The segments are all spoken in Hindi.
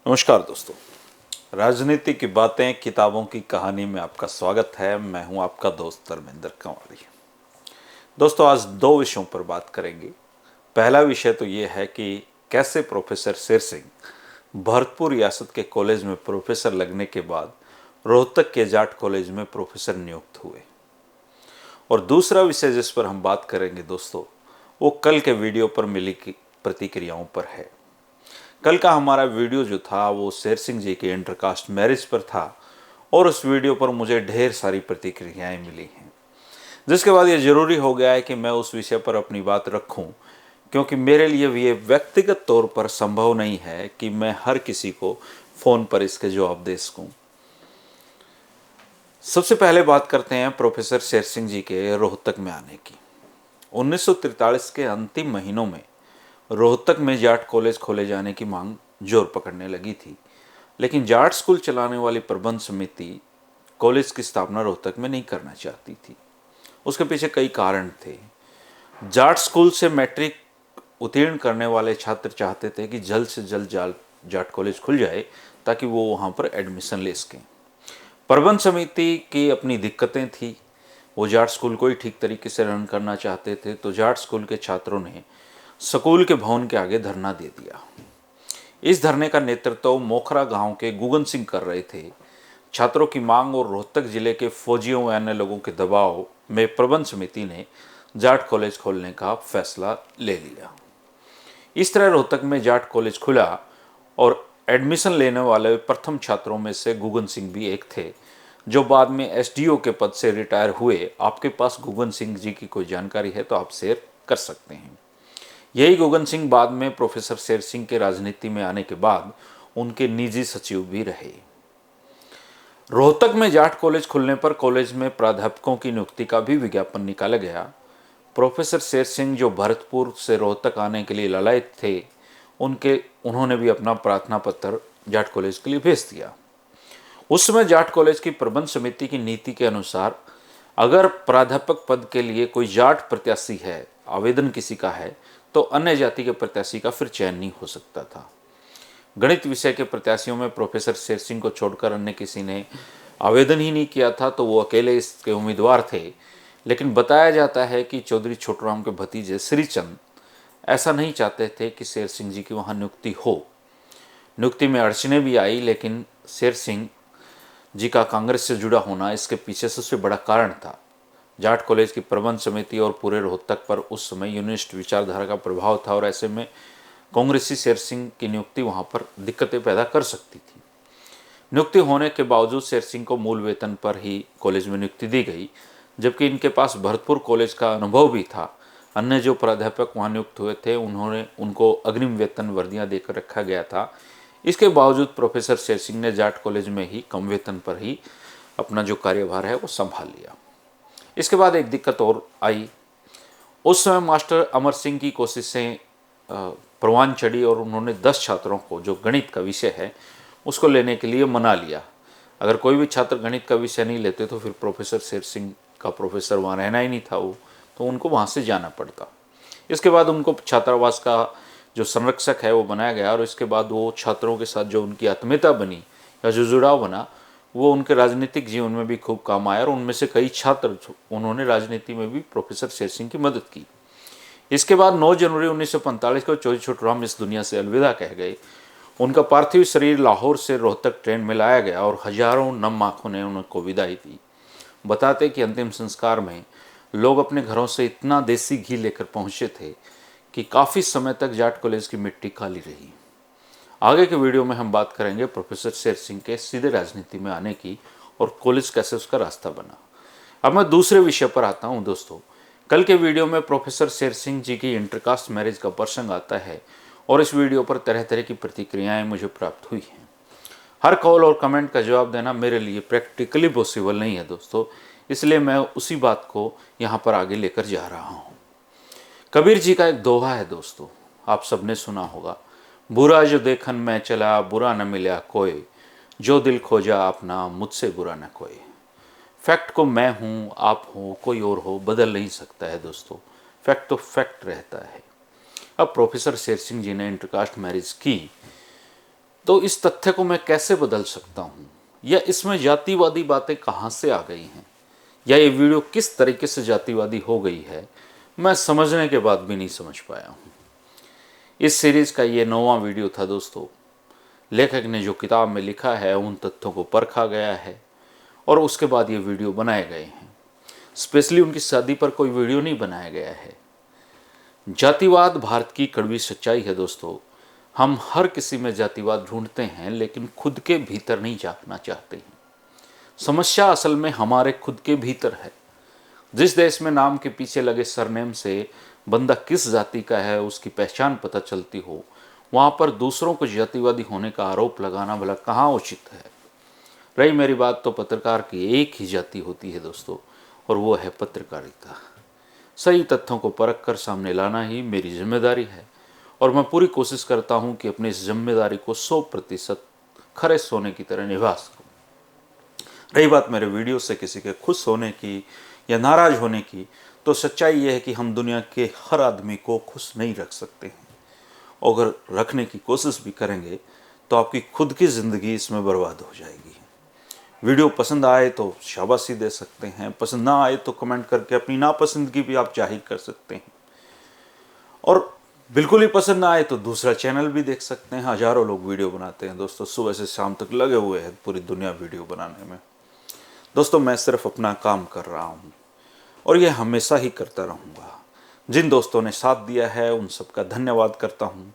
नमस्कार दोस्तों, राजनीति की बातें किताबों की कहानी में आपका स्वागत है। मैं हूं आपका दोस्त धर्मेंद्र कंवारी। दोस्तों, आज दो विषयों पर बात करेंगे। पहला विषय तो ये है कि कैसे प्रोफेसर शेर सिंह भरतपुर रियासत के कॉलेज में प्रोफेसर लगने के बाद रोहतक के जाट कॉलेज में प्रोफेसर नियुक्त हुए। और दूसरा विषय जिस पर हम बात करेंगे दोस्तों, वो कल के वीडियो पर मिली प्रतिक्रियाओं पर है। कल का हमारा वीडियो जो था वो शेर सिंह जी के इंटरकास्ट मैरिज पर था और उस वीडियो पर मुझे ढेर सारी प्रतिक्रियाएं मिली हैं, जिसके बाद ये ज़रूरी हो गया है कि मैं उस विषय पर अपनी बात रखूं, क्योंकि मेरे लिए भी ये व्यक्तिगत तौर पर संभव नहीं है कि मैं हर किसी को फ़ोन पर इसके जवाब दे सकूं। सबसे पहले बात करते हैं प्रोफेसर शेर सिंह जी के रोहतक में आने की। 1943 के अंतिम महीनों में रोहतक में जाट कॉलेज खोले जाने की मांग जोर पकड़ने लगी थी, लेकिन जाट स्कूल चलाने वाली प्रबंध समिति कॉलेज की स्थापना रोहतक में नहीं करना चाहती थी। उसके पीछे कई कारण थे। जाट स्कूल से मैट्रिक उत्तीर्ण करने वाले छात्र चाहते थे कि जल्द से जल्द जाट कॉलेज खुल जाए ताकि वो वहाँ पर एडमिशन ले सकें। प्रबंध समिति की अपनी दिक्कतें थी, वो जाट स्कूल को ही ठीक तरीके से रन करना चाहते थे, तो जाट स्कूल के छात्रों ने स्कूल के भवन के आगे धरना दे दिया। इस धरने का नेतृत्व मोखरा गांव के गुगन सिंह कर रहे थे। छात्रों की मांग और रोहतक जिले के फौजियों व अन्य लोगों के दबाव में प्रबंध समिति ने जाट कॉलेज खोलने का फैसला ले लिया। इस तरह रोहतक में जाट कॉलेज खुला और एडमिशन लेने वाले प्रथम छात्रों में से गुगन सिंह भी एक थे, जो बाद में एसडीओ के पद से रिटायर हुए। आपके पास गुगन सिंह जी की कोई जानकारी है तो आप शेयर कर सकते हैं। यही गुगन सिंह बाद में प्रोफेसर शेर सिंह के राजनीति में आने के बाद उनके निजी सचिव भी रहे। रोहतक में जाट कॉलेज खुलने पर कॉलेज में प्राध्यापकों की नियुक्ति का भी विज्ञापन निकाला गया। प्रोफेसर शेर सिंह जो भरतपुर से रोहतक आने के लिए लालायित थे, उन्होंने भी अपना प्रार्थना पत्र जाट कॉलेज के लिए भेज दिया। उस समय जाट कॉलेज की प्रबंध समिति की नीति के अनुसार अगर प्राध्यापक पद के लिए कोई जाट प्रत्याशी है, आवेदन किसी का है, तो अन्य जाति के प्रत्याशी का फिर चयन नहीं हो सकता था। गणित विषय के प्रत्याशियों में प्रोफेसर शेर सिंह को छोड़कर अन्य किसी ने आवेदन ही नहीं किया था, तो वो अकेले इसके उम्मीदवार थे। लेकिन बताया जाता है कि चौधरी छोटूराम के भतीजे श्रीचंद ऐसा नहीं चाहते थे कि शेर सिंह जी की वहाँ नियुक्ति हो। नियुक्ति में अड़चनें भी आई, लेकिन शेर सिंह जी का कांग्रेस से जुड़ा होना इसके पीछे सबसे बड़ा कारण था। जाट कॉलेज की प्रबंध समिति और पूरे रोहतक पर उस समय यूनिस्ट विचारधारा का प्रभाव था और ऐसे में कांग्रेसी शेर सिंह की नियुक्ति वहां पर दिक्कतें पैदा कर सकती थी। नियुक्ति होने के बावजूद शेर सिंह को मूल वेतन पर ही कॉलेज में नियुक्ति दी गई, जबकि इनके पास भरतपुर कॉलेज का अनुभव भी था। अन्य जो प्राध्यापक वहाँ नियुक्त हुए थे उनको अग्रिम वेतन वर्दियाँ देकर रखा गया था। इसके बावजूद प्रोफेसर शेर सिंह ने जाट कॉलेज में ही कम वेतन पर ही अपना जो कार्यभार है वो संभाल लिया। इसके बाद एक दिक्कत और आई। उस समय मास्टर अमर सिंह की कोशिशें परवान चढ़ी और उन्होंने 10 छात्रों को, जो गणित का विषय है, उसको लेने के लिए मना लिया। अगर कोई भी छात्र गणित का विषय नहीं लेते तो फिर प्रोफेसर शेर सिंह का प्रोफेसर वहाँ रहना ही नहीं था, तो उनको वहाँ से जाना पड़ता। इसके बाद उनको छात्रावास का जो संरक्षक है वो बनाया गया और इसके बाद वो छात्रों के साथ जो उनकी आत्मीयता बनी या जो जुड़ाव बना, वो उनके राजनीतिक जीवन में भी खूब काम आया और उनमें से कई छात्र उन्होंने राजनीति में भी प्रोफेसर शेर सिंह की मदद की। इसके बाद 9 जनवरी 1945 को चौधरी छोटूराम इस दुनिया से अलविदा कह गए। उनका पार्थिव शरीर लाहौर से रोहतक ट्रेन में लाया गया और हजारों नम आंखों ने उनको विदाई दी। बताते कि अंतिम संस्कार में लोग अपने घरों से इतना देसी घी लेकर पहुंचे थे कि काफ़ी समय तक जाट कॉलेज की मिट्टी खाली रही। आगे के वीडियो में हम बात करेंगे प्रोफेसर शेर सिंह के सीधे राजनीति में आने की और कॉलेज कैसे उसका रास्ता बना। अब मैं दूसरे विषय पर आता हूं दोस्तों। कल के वीडियो में प्रोफेसर शेर सिंह जी की इंटरकास्ट मैरिज का प्रसंग आता है और इस वीडियो पर तरह तरह की प्रतिक्रियाएं मुझे प्राप्त हुई हैं। हर कॉल और कमेंट का जवाब देना मेरे लिए प्रैक्टिकली पॉसिबल नहीं है दोस्तों, इसलिए मैं उसी बात को यहाँ पर आगे लेकर जा रहा हूँ। कबीर जी का एक दोहा है दोस्तों, आप सबने सुना होगा। बुरा जो देखन मैं चला, बुरा न मिला कोई, जो दिल खोजा अपना, मुझसे बुरा न कोई। फैक्ट को मैं हूँ, आप हो, कोई और हो, बदल नहीं सकता है दोस्तों। फैक्ट तो फैक्ट रहता है। अब प्रोफेसर शेर सिंह जी ने इंटरकास्ट मैरिज की, तो इस तथ्य को मैं कैसे बदल सकता हूँ, या इसमें जातिवादी बातें कहाँ से आ गई हैं, या ये वीडियो किस तरीके से जातिवादी हो गई है, मैं समझने के बाद भी नहीं समझ पाया हूँ। इस सीरीज़ का ये 9वां वीडियो था दोस्तों। लेखक ने जो किताब में लिखा है उन तथ्यों को परखा गया है और उसके बाद ये वीडियो बनाए गए हैं। स्पेशली उनकी शादी पर कोई वीडियो नहीं बनाया गया है। जातिवाद भारत की कड़वी सच्चाई है दोस्तों। हम हर किसी में जातिवाद ढूंढते हैं, लेकिन खुद के भीतर नहीं झांकना चाहते हैं। समस्या असल में हमारे खुद के भीतर है। जिस देश में नाम के पीछे लगे सरनेम से बंदा किस जाति का है उसकी पहचान पता चलती हो, वहाँ पर दूसरों को जातिवादी होने का आरोप लगाना भला कहाँ उचित है। रही मेरी बात, तो पत्रकार की एक ही जाति होती है दोस्तों, और वो है पत्रकारिता। सही तथ्यों को परख कर सामने लाना ही मेरी जिम्मेदारी है, और मैं पूरी कोशिश करता हूँ कि अपनी इस जिम्मेदारी को 100% खरे सोने की तरह निभा सकूँ। रही बात मेरे वीडियो से किसी के खुश होने की या नाराज होने की, तो सच्चाई यह है कि हम दुनिया के हर आदमी को खुश नहीं रख सकते हैं। अगर रखने की कोशिश भी करेंगे तो आपकी खुद की ज़िंदगी इसमें बर्बाद हो जाएगी। वीडियो पसंद आए तो शाबाशी दे सकते हैं, पसंद ना आए तो कमेंट करके अपनी नापसंदगी भी आप जाहिर कर सकते हैं, और बिल्कुल ही पसंद ना आए तो दूसरा चैनल भी देख सकते हैं। हज़ारों लोग वीडियो बनाते हैं दोस्तों, सुबह से शाम तक लगे हुए हैं पूरी दुनिया वीडियो बनाने में। दोस्तों मैं सिर्फ अपना काम कर रहा हूँ और ये हमेशा ही करता रहूँगा। जिन दोस्तों ने साथ दिया है उन सबका धन्यवाद करता हूँ।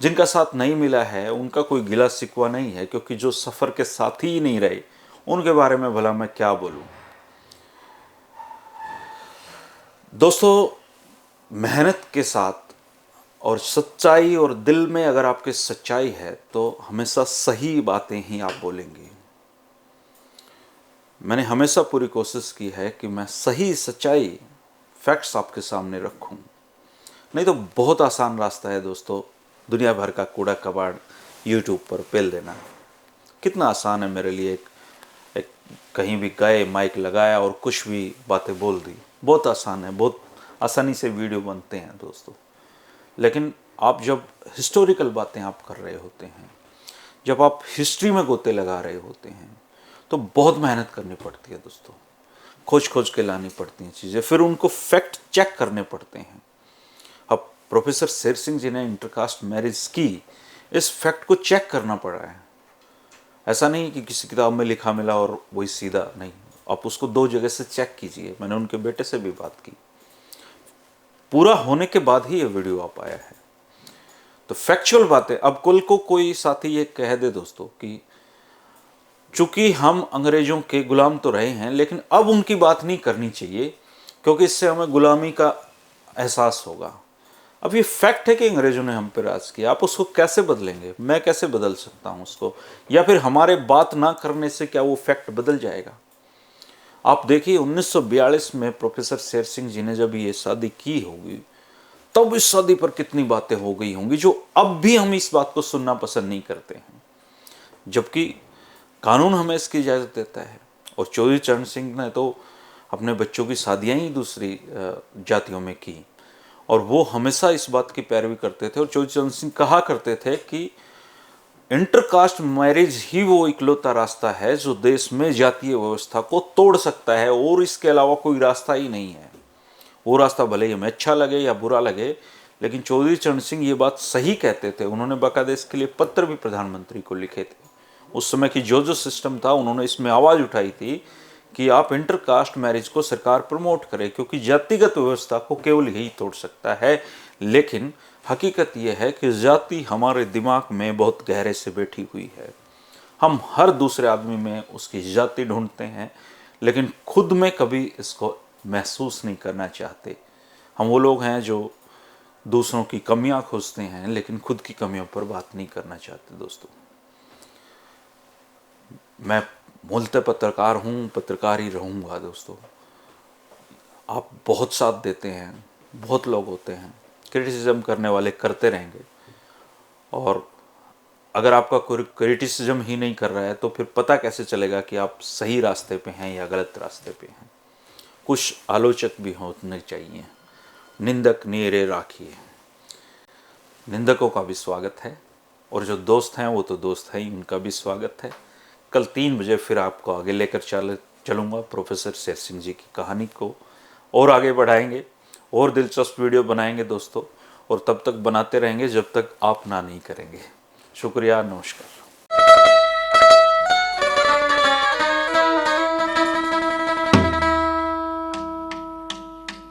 जिनका साथ नहीं मिला है उनका कोई गिला शिकवा नहीं है, क्योंकि जो सफ़र के साथी ही नहीं रहे उनके बारे में भला मैं क्या बोलूँ। दोस्तों मेहनत के साथ और सच्चाई और दिल में अगर आपके सच्चाई है तो हमेशा सही बातें ही आप बोलेंगे। मैंने हमेशा पूरी कोशिश की है कि मैं सही सच्चाई फैक्ट्स आपके सामने रखूं। नहीं तो बहुत आसान रास्ता है दोस्तों, दुनिया भर का कूड़ा कबाड़ यूट्यूब पर पेल देना। कितना आसान है मेरे लिए, एक कहीं भी गए, माइक लगाया और कुछ भी बातें बोल दी। बहुत आसान है, बहुत आसानी से वीडियो बनते हैं दोस्तों। लेकिन आप जब हिस्टोरिकल बातें आप कर रहे होते हैं, जब आप हिस्ट्री में गोते लगा रहे होते हैं, तो बहुत मेहनत करनी पड़ती है दोस्तों। खोज खोज के लानी पड़ती हैं चीज़ें, फिर उनको फैक्ट चेक करने पड़ते हैं। अब प्रोफेसर शेर सिंह जी ने इंटरकास्ट मैरिज की, इस फैक्ट को चेक करना पड़ा है। ऐसा नहीं कि किसी किताब में लिखा मिला और वही सीधा, नहीं, आप उसको 2 जगह से चेक कीजिए। मैंने उनके बेटे से भी बात की, पूरा होने के बाद ही ये वीडियो आ पाया है। तो फैक्चुअल बातें, अब कल को कोई साथी ये कह दे दोस्तों कि चूंकि हम अंग्रेजों के गुलाम तो रहे हैं, लेकिन अब उनकी बात नहीं करनी चाहिए क्योंकि इससे हमें गुलामी का एहसास होगा। अब ये फैक्ट है कि अंग्रेजों ने हम पर राज किया, आप उसको कैसे बदलेंगे? मैं कैसे बदल सकता हूँ उसको? या फिर हमारे बात ना करने से क्या वो फैक्ट बदल जाएगा? आप देखिए 1942 में प्रोफेसर शेर सिंह जी ने जब ये शादी की होगी, तब इस शादी पर कितनी बातें हो गई होंगी जो अब भी हम इस बात को सुनना पसंद नहीं करते हैं, जबकि कानून हमें इसकी इजाज़त देता है। और चौधरी चरण सिंह ने तो अपने बच्चों की शादियां ही दूसरी जातियों में की, और वो हमेशा इस बात की पैरवी करते थे। और चौधरी चरण सिंह कहा करते थे कि इंटरकास्ट मैरिज ही वो इकलौता रास्ता है जो देश में जातीय व्यवस्था को तोड़ सकता है, और इसके अलावा कोई रास्ता ही नहीं है। वो रास्ता भले ही हमें अच्छा लगे या बुरा लगे, लेकिन चौधरी चरण सिंह ये बात सही कहते थे। उन्होंने बाकायदा इसके लिए पत्र भी प्रधानमंत्री को लिखे थे। उस समय की जो सिस्टम था, उन्होंने इसमें आवाज़ उठाई थी कि आप इंटरकास्ट मैरिज को सरकार प्रमोट करे, क्योंकि जातिगत व्यवस्था को केवल यही तोड़ सकता है। लेकिन हकीकत यह है कि जाति हमारे दिमाग में बहुत गहरे से बैठी हुई है। हम हर दूसरे आदमी में उसकी जाति ढूंढते हैं, लेकिन खुद में कभी इसको महसूस नहीं करना चाहते। हम वो लोग हैं जो दूसरों की कमियां खोजते हैं, लेकिन खुद की कमियों पर बात नहीं करना चाहते दोस्तों। मैं मूलतः पत्रकार हूँ, पत्रकार ही रहूँगा दोस्तों। आप बहुत साथ देते हैं, बहुत लोग होते हैं, क्रिटिसिज्म करने वाले करते रहेंगे, और अगर आपका कोई क्रिटिसिज्म ही नहीं कर रहा है तो फिर पता कैसे चलेगा कि आप सही रास्ते पे हैं या गलत रास्ते पे हैं। कुछ आलोचक भी होने चाहिए। निंदक नीरे राखिए। निंदकों का भी स्वागत है, और जो दोस्त हैं वो तो दोस्त हैं ही, उनका भी स्वागत है। कल 3 बजे फिर आपको आगे लेकर चलूँगा प्रोफेसर शेर सिंह जी की कहानी को, और आगे बढ़ाएंगे और दिलचस्प वीडियो बनाएंगे दोस्तों, और तब तक बनाते रहेंगे जब तक आप ना नहीं करेंगे। शुक्रिया, नमस्कार।